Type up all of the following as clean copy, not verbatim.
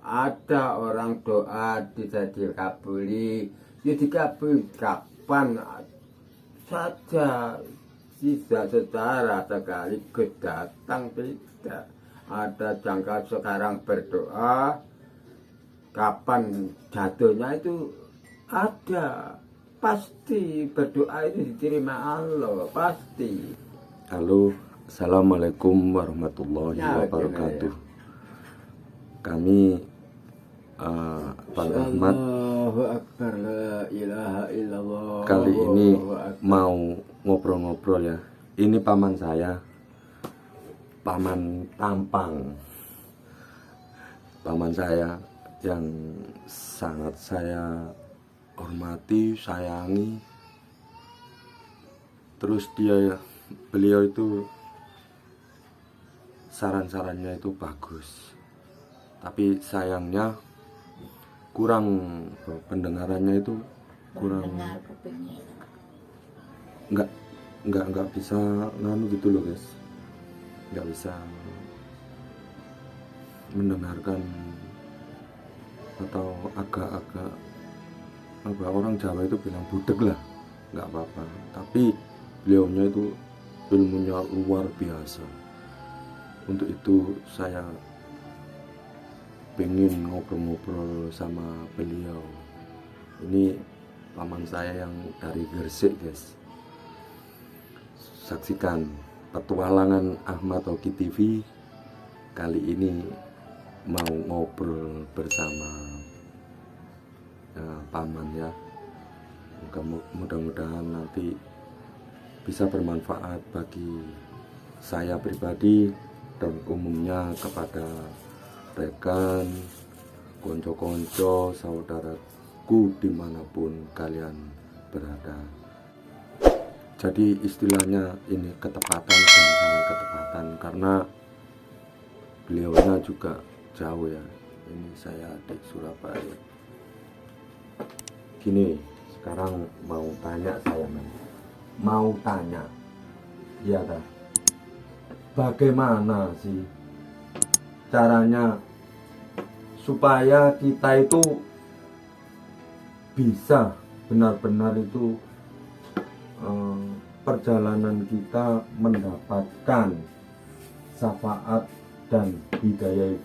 Ada orang doa tidak dikabuli, ya dikabuli kapan saja, tidak secara sekaligus datang, tidak. Ada jangka sekarang berdoa, kapan jatuhnya itu ada. Pasti berdoa itu diterima Allah, pasti. Halo, assalamualaikum warahmatullahi wabarakatuh. Kami Bang Ahmad Allahu Akbar, la ilaha illallah. kali ini mau ngobrol-ngobrol ya. Ini paman saya, paman tampang. Paman saya yang sangat saya hormati, sayangi. Terus beliau itu saran-sarannya itu bagus, tapi sayangnya kurang, pendengarannya itu kurang, nggak bisa nganu gitu loh guys, nggak bisa mendengarkan, atau agak-agak apa, orang Jawa itu bilang budek lah, nggak apa-apa, tapi beliaunya itu ilmunya luar biasa. Untuk itu saya pengen ngobrol-ngobrol sama beliau. Ini paman saya yang dari Gresik guys. Saksikan petualangan Ahmad Hoki TV. Kali ini mau ngobrol bersama paman ya. Mudah-mudahan nanti bisa bermanfaat bagi saya pribadi dan umumnya kepada rekan, konco-konco, saudaraku dimanapun kalian berada. Jadi istilahnya ini ketepatan dan sangat ketepatan karena beliaunya juga jauh ya. Ini saya di Surabaya. Gini, sekarang mau tanya saya mau tanya, iya kah? Bagaimana sih caranya supaya kita itu bisa benar-benar itu perjalanan kita mendapatkan syafaat dan hidayah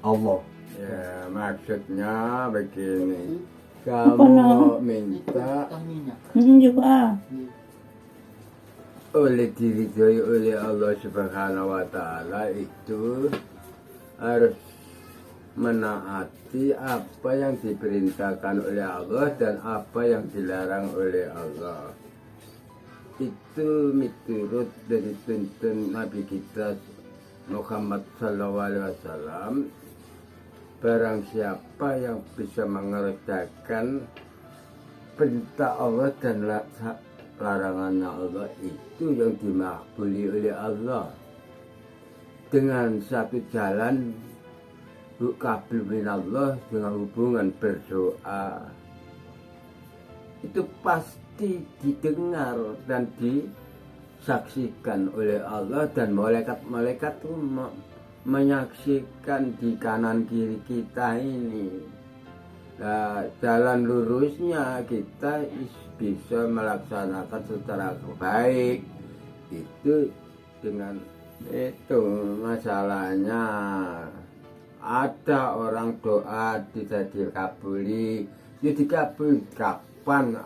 Allah? Ya, maksudnya begini, kamu minta juga oleh diridhoi oleh Allah Subhanahu wa Ta'ala, itu harus menaati apa yang diperintahkan oleh Allah dan apa yang dilarang oleh Allah. Itu miturut dari tuntun Nabi kita Muhammad SAW. Barang siapa yang bisa mengerjakan perintah Allah dan larangannya Allah, itu yang dimakbuli oleh Allah. Dengan satu jalan qabul minallah, dengan hubungan berdoa, itu pasti didengar dan disaksikan oleh Allah, dan malaikat-malaikat itu menyaksikan di kanan kiri kita ini. Nah, jalan lurusnya kita bisa melaksanakan secara baik itu dengan itu. Masalahnya ada orang doa tidak dikabuli, ya dikabuli kapan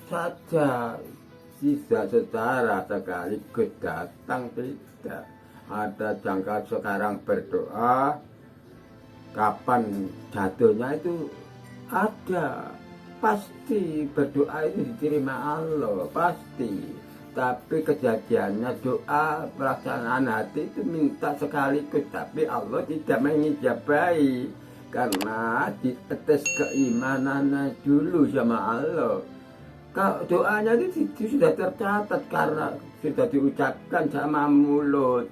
saja, tidak secara sekaligus datang, tidak. Ada jangka sekarang berdoa, kapan jatuhnya itu ada. Pasti berdoa itu diterima Allah, pasti. Tapi kejadiannya doa pelaksanaan hati itu minta sekaligus, tapi Allah tidak mengijabahi karena dites keimanannya dulu sama Allah. Kalau doanya itu sudah tercatat karena sudah diucapkan sama mulut.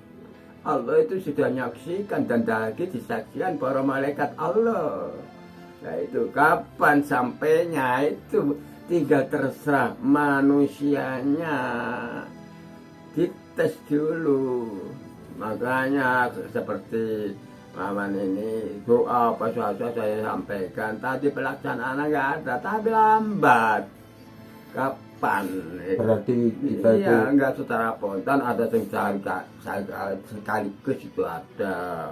Allah itu sudah menyaksikan dan lagi disaksikan para malaikat Allah. Nah itu kapan sampainya itu tinggal terserah manusianya, dites dulu. Makanya seperti Maman ini doa apa saja saya sampaikan. Tadi pelaksanaan nggak ada, tapi lambat. Kapan? Berarti kita itu Iya, nggak secara spontan, ada yang sekaligus itu ada.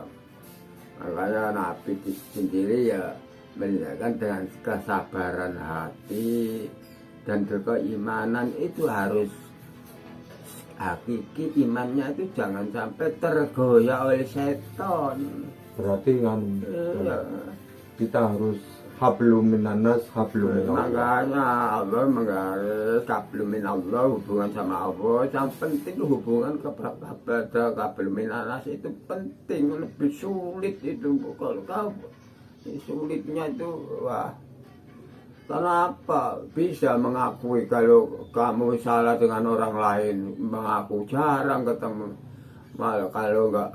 Makanya Nabi sendiri ya menandakan dengan kesabaran hati dan keimanan itu harus hakiki, imannya itu jangan sampai tergoyah oleh setan. berarti kan Iya. kita harus hablum minanas hablum minallah. Makanya Allah menggaris hablum minallah, hubungan sama Allah. Yang penting hubungan kepada hablum minanas itu penting, lebih sulit itu. Kalau kau sulitnya itu, wah, kenapa bisa mengakui kalau kamu salah dengan orang lain, mengaku jarang ketemu, malah kalau nggak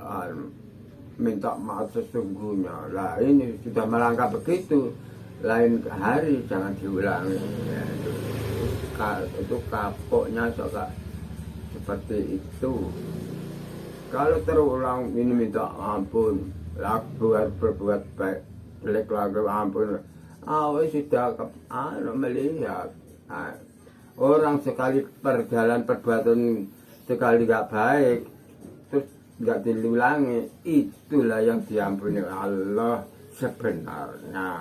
minta maaf sesungguhnya. Lah ini sudah melangkah begitu, lain hari jangan diulangi. Ya, itu kapoknya juga seperti itu. Kalau terulang ini minta ampun, berbuat baik, jelek lagi ampun. Sudah melihat orang sekali perjalanan perbuatan sekali nggak baik terus nggak diulangi, itulah yang diampuni Allah sebenarnya.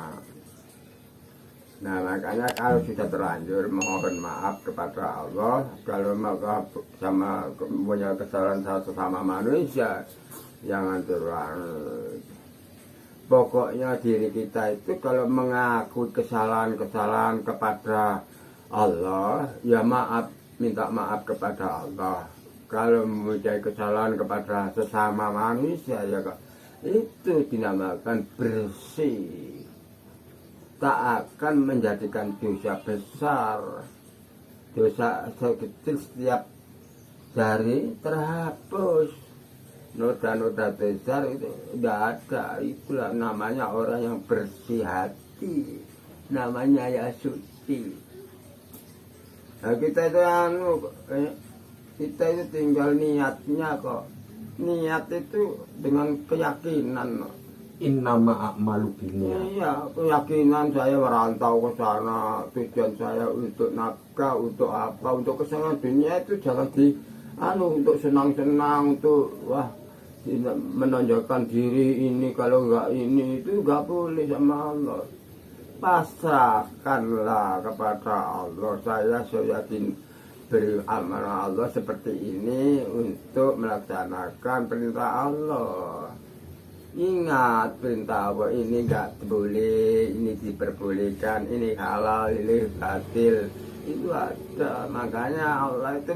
Nah makanya kalau sudah terlanjur mohon maaf kepada Allah, kalau maaf sama punya kesalahan sesama manusia jangan terulang. Pokoknya diri kita itu kalau mengakui kesalahan-kesalahan kepada Allah, ya maaf, minta maaf kepada Allah. Kalau mempunyai kesalahan kepada sesama manusia, ya itu dinamakan bersih. Tak akan menjadikan dosa besar. Dosa kecil setiap hari terhapus. Noda-noda besar itu tidak ada. Itulah namanya orang yang bersih hati, namanya ya suci. Nah kita itu kita itu tinggal niatnya kok. Niat itu dengan keyakinan. Innama a'malu binniyat. Iya, keyakinan saya merantau ke sana, tujuan saya untuk nafkah, untuk apa, untuk kesenangan dunia itu jangan untuk senang-senang, untuk menonjolkan diri ini, kalau enggak ini itu enggak boleh sama Allah. Pasrahkanlah kepada Allah. Saya yakin beri amanah Allah seperti ini untuk melaksanakan perintah Allah. Ingat perintah Allah ini enggak boleh, ini diperbolehkan, ini halal, ini batil. Itu ada. Makanya Allah itu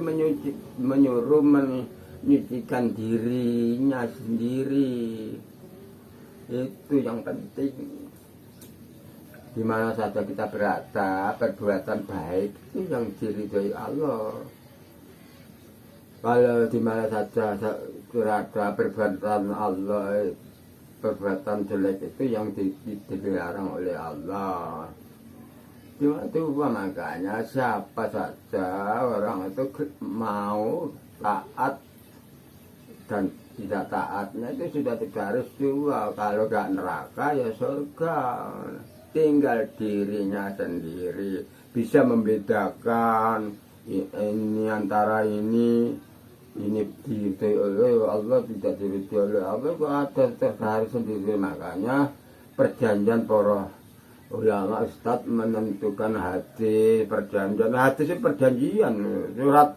menyuruh menyucikan dirinya sendiri. Itu yang penting. Di mana saja kita berada, perbuatan baik itu yang diridhoi Allah. Kalau di mana saja berada perbuatan Allah, perbuatan jelek itu yang dilarang oleh Allah. Cuma itu makanya siapa saja orang itu mau taat dan tidak taatnya itu sudah harus dua. Kalau gak neraka ya surga. Tinggal dirinya sendiri bisa membedakan ini antara ini diridhoi oleh Allah, tidak diridhoi oleh Allah. Kok ada terhari sendiri. Makanya perjanjian para ulama ustadz menentukan hadis, perjanjian hadis itu perjanjian surat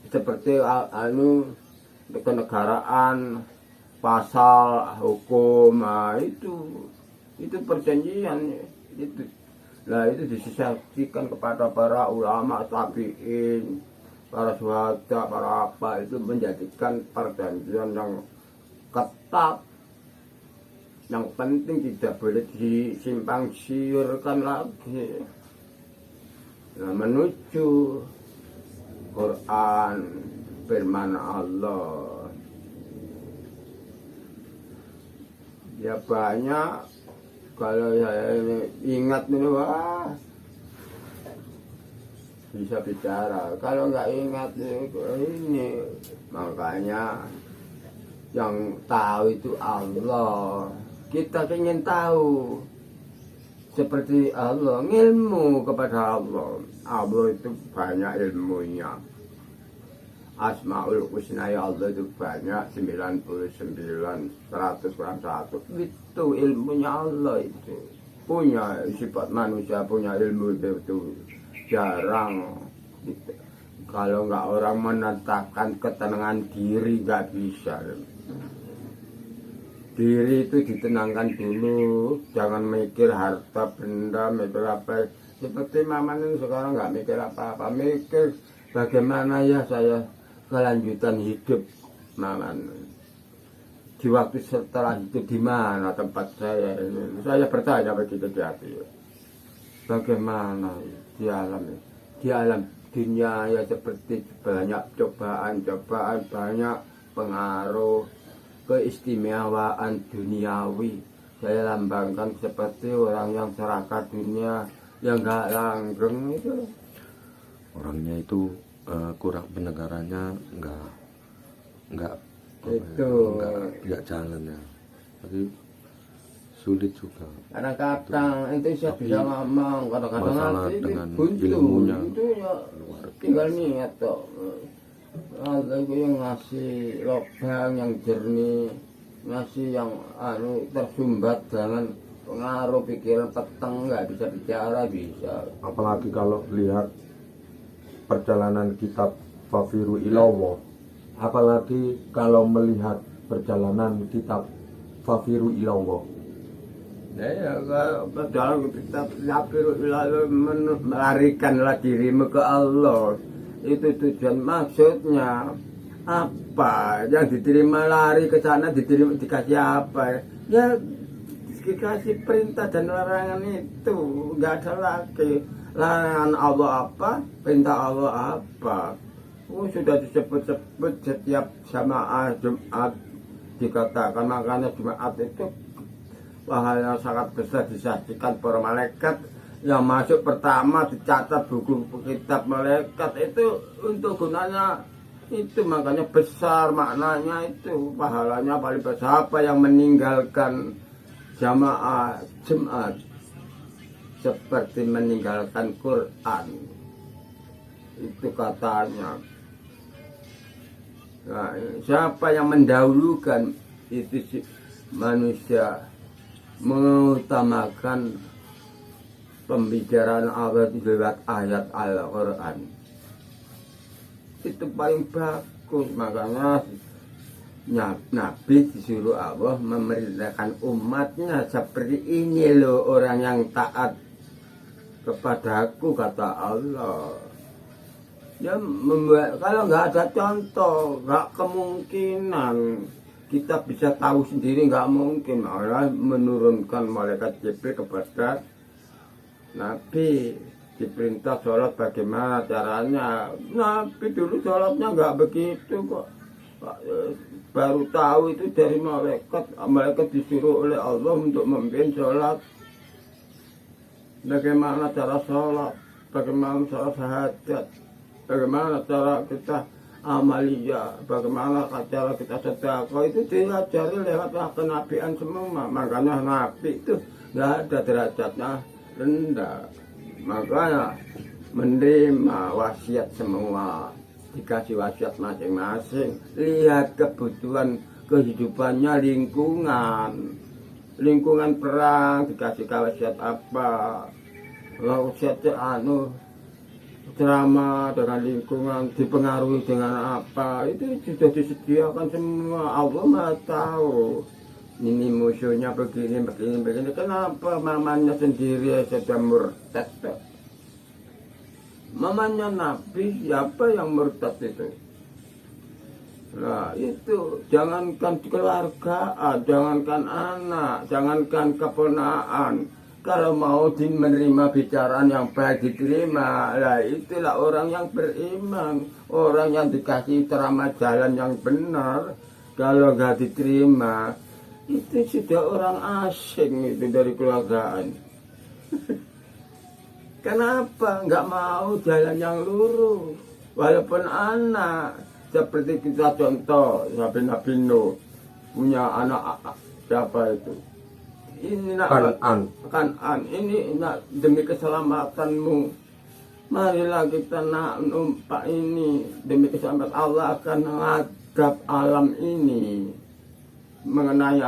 seperti kenegaraan, pasal hukum, itu perjanjian itu. Nah itu disaksikan kepada para ulama tabi'in, para syuhada, para apa, itu menjadikan perjanjian yang ketat. Yang penting tidak boleh disimpang siurkan lagi. Nah, menuju Quran firman Allah. Ya banyak. Kalau saya ingat nih, wah bisa bicara. Kalau nggak ingat ini, makanya yang tahu itu Allah. Kita ingin tahu seperti Allah, ilmu kepada Allah. Allah itu banyak ilmunya. Asmaul Husna ya Allah itu banyak, 99, 100 kurang 100. Itu ilmunya Allah itu. Punya sifat manusia, punya ilmu itu jarang. Kalau nggak orang menetapkan ketenangan diri nggak bisa. Diri itu ditenangkan dulu, jangan mikir harta benda, mikir apa. Seperti Maman ini sekarang nggak mikir apa-apa, mikir bagaimana ya saya kelanjutan hidup Maman. Di waktu setelah itu di mana tempat saya ini? Saya bertanya begitu di hati. Bagaimana di alam dunia ya seperti banyak cobaan-cobaan, banyak pengaruh, keistimewaan duniawi. Saya lambangkan seperti orang yang serakah dunia, yang gak langgeng itu. Orangnya itu kurang pendengarannya nggak Itu nggak jalan ya. Jadi sulit juga. kadang-kadang itu saya Tapi bisa ngomong, kadang-kadang masalah nanti dengan buntu ilmunya itu ya tinggal niat toh. Allah itu yang ngasih lubang yang jernih, ngasih yang tersumbat dengan pengaruh pikiran peteng, nggak bisa bicara bisa. Apalagi kalau lihat perjalanan kitab Fafiru Ilawo, apalagi kalau melihat perjalanan kitab Fafiru Ilawo. Ya kalau dalam kitab Fafiru Ilawo melarikanlah dirimu ke Allah. Itu tujuan, maksudnya apa yang diterima, lari ke sana diterima, dikasih apa ya, dikasih perintah dan larangan itu, nggak ada lagi. Larangan Allah apa, perintah Allah apa. Sudah disebut-sebut setiap jamaah Jumat dikatakan, makanya Jumat itu pahala sangat besar disaksikan para malaikat. Yang masuk pertama dicatat buku kitab malaikat itu untuk gunanya itu, makanya besar maknanya itu, pahalanya paling besar. Apa yang meninggalkan jamaah Jumat seperti meninggalkan Quran, itu katanya. Nah, siapa yang mendahulukan itu manusia mengutamakan pembicaraan Allah lewat ayat Al-Quran, itu paling bagus. Makanya Nabi disuruh Allah memerintahkan umatnya seperti ini loh orang yang taat kepadaku, kata Allah. Ya kalau nggak ada contoh, nggak kemungkinan kita bisa tahu sendiri, nggak mungkin. Allah menurunkan malaikat Jibril kepada Nabi, diperintah sholat bagaimana caranya. Nabi dulu sholatnya nggak begitu kok, baru tahu itu dari malaikat. Malaikat disuruh oleh Allah untuk memimpin sholat, bagaimana cara sholat, bagaimana cara syahadat, bagaimana cara kita amalia, bagaimana cara kita sedekah, itu diajari lewat kenabian semua. Makanya Nabi itu nggak ada derajatnya rendah, makanya menerima wasiat semua, dikasih wasiat masing-masing. Lihat kebutuhan kehidupannya, lingkungan perang dikasih wasiat apa, wasiat ceramah dengan lingkungan dipengaruhi dengan apa, itu sudah disediakan semua. Allah Maha tahu ini musuhnya begini. Kenapa mamanya sendiri sudah murtad? Mamanya Nabi siapa yang murtad itu? Nah itu, jangankan keluarga, jangankan anak, jangankan keponaan. Kalau mau menerima bicaraan yang baik diterima, lah itulah orang yang beriman, orang yang dikasih ceramah jalan yang benar. Kalau nggak diterima, itu sudah orang asing itu dari keluargaan. Kenapa nggak mau jalan yang lurus? Walaupun anak, seperti kita contoh Nabi Nuh, punya anak siapa itu? Ini nak Kanan. Ini nak demi keselamatanmu. Marilah kita nak numpak ini demi keselamatan. Allah akan mengadab alam ini mengenai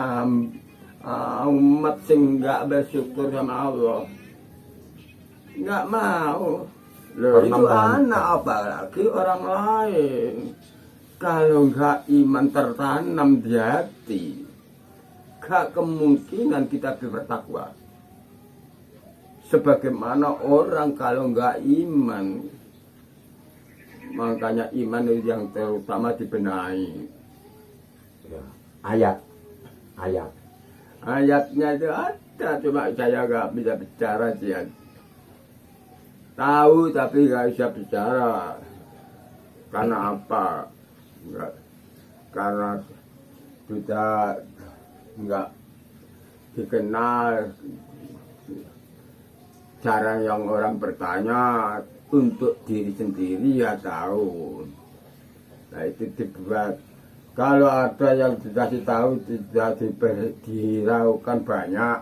umat sing nggak bersyukur sama Allah. Nggak mau. Loh, itu anak apalagi orang lain. Kalau nggak iman tertanam di hati, gak kemungkinan kita bertakwa. Sebagaimana orang kalau nggak iman, makanya iman itu yang terutama dibenahi. Ya. Ayatnya itu ada, cuma saya nggak bisa bicara sih. Tahu tapi nggak bisa bicara. Karena apa? Enggak. Karena sudah nggak dikenal. Jarang yang orang bertanya, untuk diri sendiri ya tahu. Nah itu dibuat. Kalau ada yang dikasih tahu tidak diraukan banyak.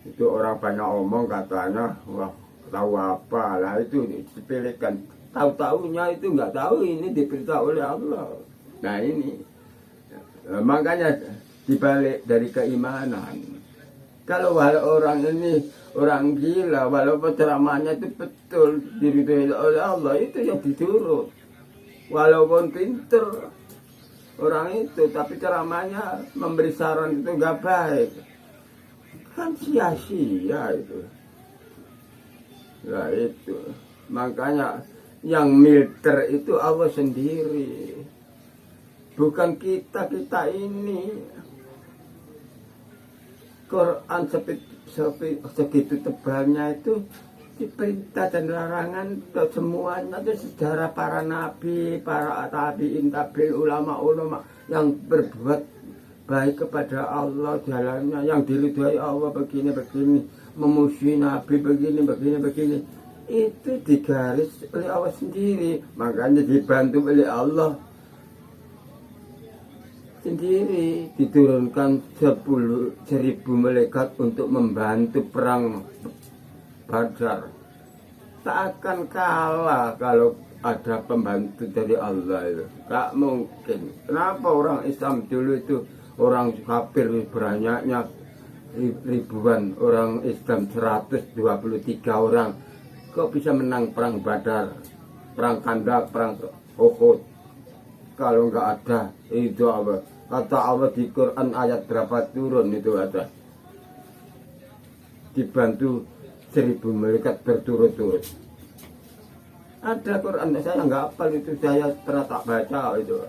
Itu orang banyak omong katanya, wah tahu apa lah, itu dipilihkan. Tahu-tahunya itu nggak tahu, ini diberitahu oleh Allah. Nah ini makanya dibalik dari keimanan. Kalau orang ini orang gila, walaupun ceramahnya itu betul diridhoi oleh Allah, itu yang diturut. Walaupun pinter orang itu, tapi ceramahnya memberi saran itu nggak baik, kan sia-sia itu. Nah itu makanya yang milter itu Allah sendiri, bukan kita ini. Quran segitu tebalnya itu diperintah dan larangan semuanya itu sejarah para nabi, para tabiin, ulama yang berbuat baik kepada Allah, jalannya yang diridhoi Allah begini, memusuhi nabi begini, itu digaris oleh Allah sendiri, makanya dibantu oleh Allah sendiri. Diturunkan 10.000 malaikat untuk membantu perang Badar. Tak akan kalah kalau ada pembantu dari Allah itu. Tak mungkin. Kenapa orang Islam dulu itu, orang kafir banyaknya ribuan, orang Islam 123 orang, kok bisa menang perang Badar, perang Khandaq, perang Uhud? Kalau nggak ada itu apa? Kata Allah di Quran ayat berapa turun itu ada. Dibantu 1.000 malaikat berturut-turut. Ada Quran, saya nggak hafal itu, saya pernah tak baca itu.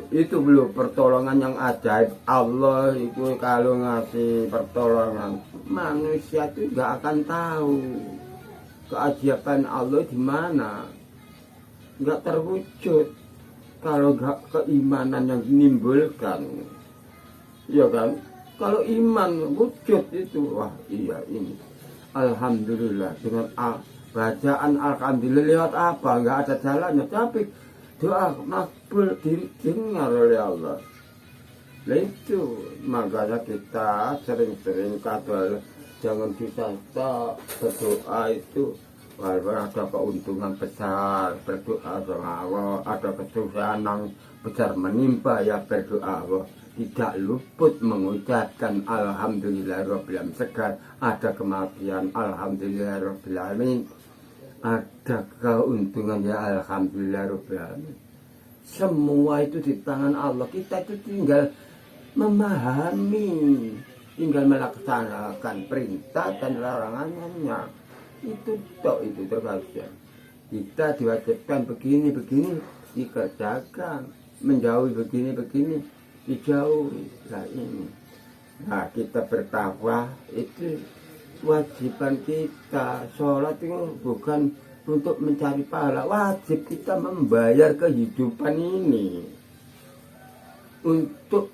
Itu belum pertolongan yang ajaib. Allah itu kalau ngasih pertolongan, manusia itu nggak akan tahu keajaiban Allah di mana. Nggak terwujud kalau nggak keimanan yang menimbulkan, ya kan? Kalau iman wujud itu, wah iya ini, alhamdulillah, dengan bacaan alhamdulillah lewat apa? Nggak ada jalannya, tapi doa makbul didengar oleh Allah. Nah itu makanya kita sering-sering kata jangan bisa berdoa itu. Walaupun ada keuntungan besar, berdoa sama Allah, ada kesusahan yang besar menimpa, ya berdoa Allah. Tidak luput mengucapkan Alhamdulillahirrahmanirrahim. Segar ada kematian, Alhamdulillahirrahmanirrahim. Ada keuntungan, ya Alhamdulillahirrahmanirrahim. Semua itu di tangan Allah. Kita itu tinggal memahami, tinggal melaksanakan perintah dan larangannya. Itu terbaca. Kita diwajibkan begini dikerjakan, menjauhi begini dijauhi. Nah ini, nah kita bertakwa itu wajiban kita. Sholat itu bukan untuk mencari pahala, wajib kita membayar kehidupan ini untuk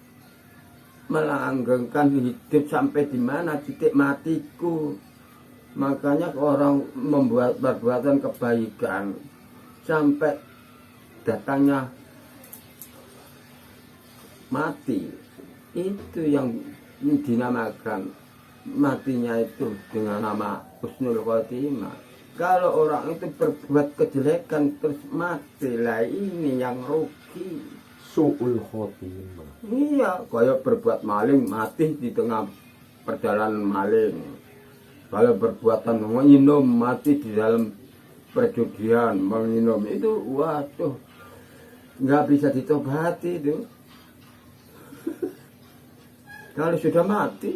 melanggengkan hidup sampai di mana titik matiku. Makanya orang membuat perbuatan kebaikan sampai datangnya mati. Itu yang dinamakan matinya itu dengan nama husnul khotimah. Kalau orang itu berbuat kejelekan terus mati, lah ini yang rugi. Su'ul khotimah. Iya, kayak berbuat maling mati di tengah perjalanan maling. Kalau berbuatan minum mati di dalam perjudian menginum itu, waduh, nggak bisa ditobati itu. Kalau sudah mati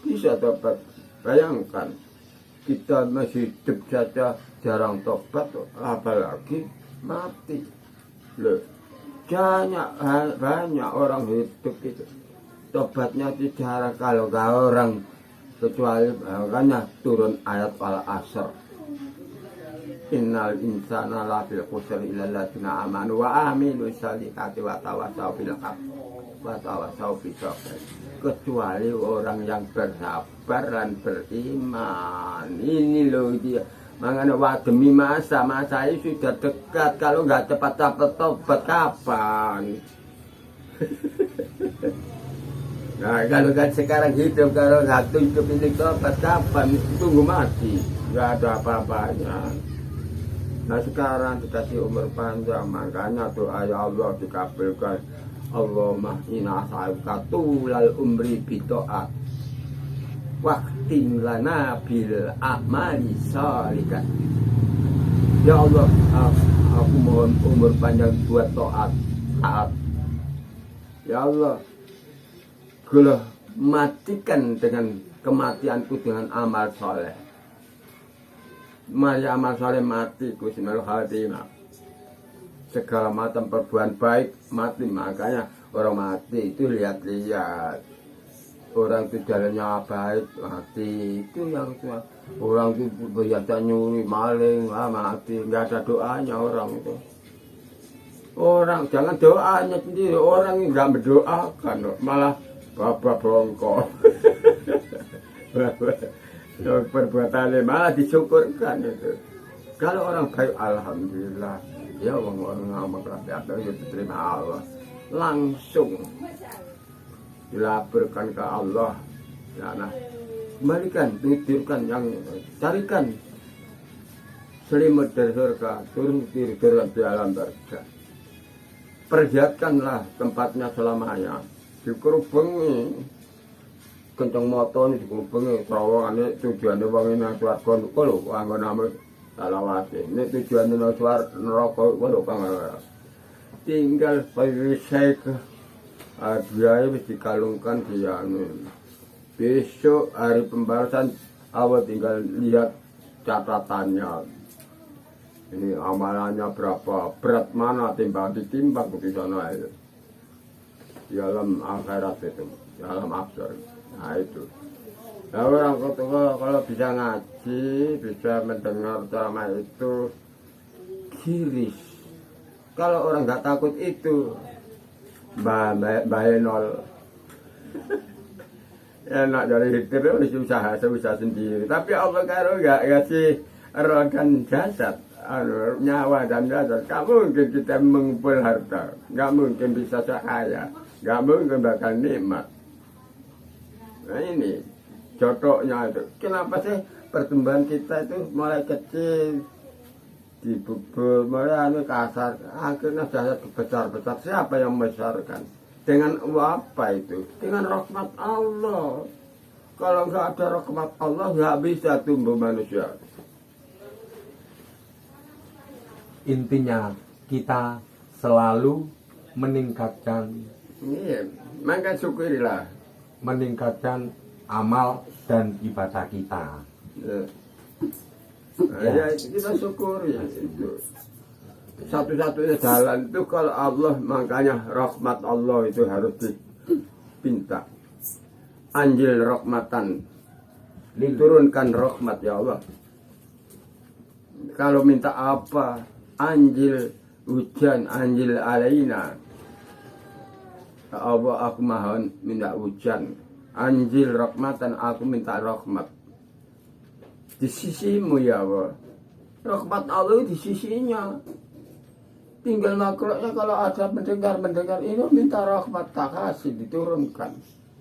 bisa tobat. Bayangkan kita masih hidup saja jarang tobat, apalagi mati. Loh, banyak orang hidup itu tobatnya tidak kalau orang, kecuali makanya turun ayat al-asr. Innal insana lafil khusr illa alladziina amanu wa amilus shalihati wa tawassaw bil haqqi wa tawassaw bis sabr. Kecuali orang yang bersabar dan beriman. Ini loh dia. Makanya demi masa itu sudah dekat. Kalau nggak cepat-cepat tobat kapan? Nah kalau kan sekarang hidup, kalau nggak hidup ini tobat kapan? Tunggu mati, nggak ada apa-apanya. Nah sekarang dikasih umur panjang, makanya doa ya Allah dikabulkan. Allahumma inna as'aluka tulal umri bito'at waktin lana bil a'mali sholihat. Ya Allah, aku mohon umur panjang buat taat. Ya Allah, gula matikan dengan kematianku dengan amal soleh. Mari amal soleh mati husnul khotimah. Segala macam perbuatan baik mati. Makanya orang mati itu lihat-lihat. Orang itu jalannya baik mati. Itu yang orang itu biasa nyuri maling mati. Nggak ada doanya orang itu. Orang jangan doanya sendiri. Orang yang nggak mendoakan malah babak bongkok. Perbuatannya malah disyukurkan itu. Kalau orang baik alhamdulillah. Ya orang ngamak rakyat itu diterima Allah, langsung dilaporkan ke Allah. Ya, nah, kembalikan, tuturkan yang carikan selimut dari surga, turun di dalam surga. Perlihatkanlah tempatnya selamanya. Dikurubengi, kencang motor ini dikurubengi, terowongannya tujuannya wangi nang swarga kalau anggo nama salawati. Ini tujuannya nang swarga neraka kalau pangalara. Tinggal perisai ke biaya bisa dikalungkan dia. Besok hari pembalasan awal tinggal lihat catatannya. Ini amalannya berapa, berat mana timbang ditimbang di sana itu. Di alam akhirat itu, di alam absor. Nah itu. Nah orang ketua kalau bisa ngaji, bisa mendengar ceramah itu kiris. Kalau orang nggak takut itu, nol. Enak dari hidup itu usaha sendiri. Tapi Allah kalau nggak ngasih roh dan jasad, nyawa dan jasad, nggak mungkin kita mengumpul harta, nggak mungkin bisa kaya, nggak mungkin bakal nikmat. Nah ini cocoknya itu. Kenapa sih pertumbuhan kita itu mulai kecil, dibubur, mulai kasar, akhirnya jasad besar-besar. Siapa yang membesarkan? Dengan apa itu? Dengan rahmat Allah. Kalau nggak ada rahmat Allah, nggak bisa tumbuh manusia. Intinya kita selalu meningkatkan, Iya, maka syukurilah. meningkatkan amal dan ibadah kita. Ya. Nah, ya kita syukuri itu. Satu-satunya jalan itu kalau Allah, makanya rahmat Allah itu harus dipinta. Anjil rahmatan, diturunkan rahmat ya Allah. Kalau minta apa, anjil hujan, anjil alaina. Ya Allah, aku mohon minta hujan. Anjil rahmatan, aku minta rahmat. Di sisimu ya Allah. Rahmat Allah di sisinya. tinggal makhluknya kalau ada mendengar ini minta rahmat tak kasih diturunkan.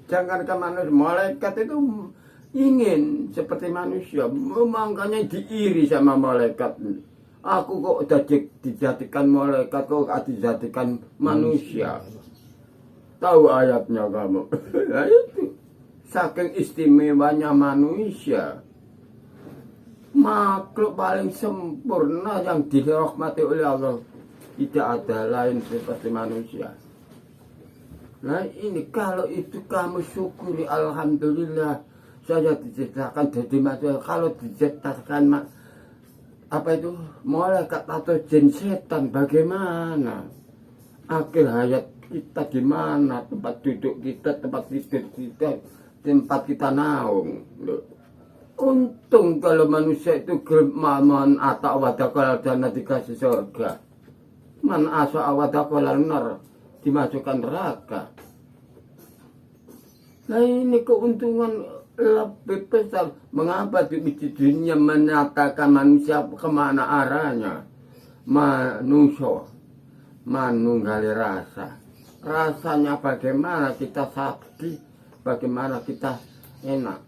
Jangankan manusia, malaikat itu ingin seperti manusia, makanya diiri sama malaikat. Aku kok dijadikan malaikat, kok dijadikan manusia. Tahu ayatnya kamu? Nah itu saking istimewanya manusia, makhluk paling sempurna yang dirahmati oleh Allah. Tidak ada lain seperti manusia. Nah ini kalau itu kamu syukuri, alhamdulillah saya diciptakan jadi manusia. Kalau diciptakan apa itu malaikat atau jin setan, bagaimana akhir hayat kita gimana, tempat duduk kita, tempat tidur kita, tempat kita naung. Untung kalau manusia itu man ata wadakal dana dikasih surga, man asa awadakal nar dimasukkan neraka. Nah ini keuntungan lebih besar. Mengapa di dunia menyatakan manusia kemana arahnya? Manusia manunggali rasa. Rasanya bagaimana kita sakti, bagaimana kita enak.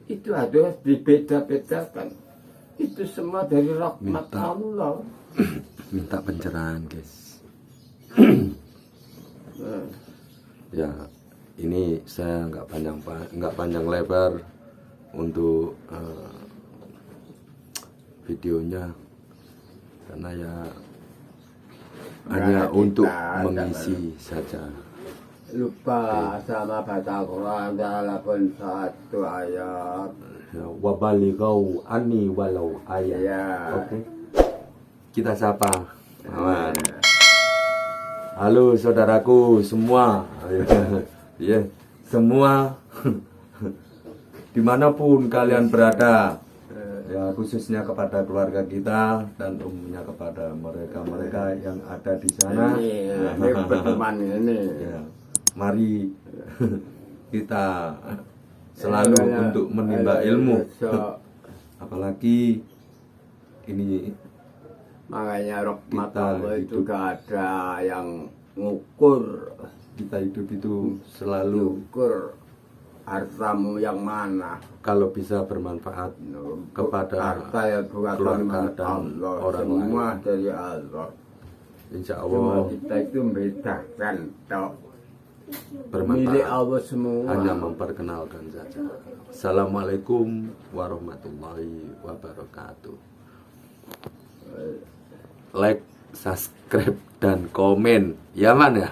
Itu harus dibeda-bedakan. Itu semua dari rahmat Allah. Minta pencerahan, guys. Ya, ini saya nggak panjang lebar untuk videonya, karena ya hanya untuk mengisi saja. Lupa sama baca Quran walaupun satu ayat. Ya, wabalighau ani walau ayat. Ya. Oke. Kita sapa. Aman. Halo saudaraku semua. Ya, semua dimanapun kalian berada. Ya, khususnya kepada keluarga kita dan umumnya kepada mereka-mereka yang ada di sana. Ini berteman ini. Ya, mari kita selalu untuk menimba ilmu. Apalagi ini makanya rahmat kita Allah itu hidup. gak ada yang ngukur. Kita hidup itu selalu Ukur hartamu yang mana. kalau bisa bermanfaat kepada harta yang bukan keluarga dari dan Allah, orang semua lain. dari Allah. Insya Cuma Allah kita itu membedakan tok. Milik bermanfaat. Allah semua. Hanya memperkenalkan saja. Assalamualaikum warahmatullahi wabarakatuh. Like, subscribe, dan komen. Ya man ya.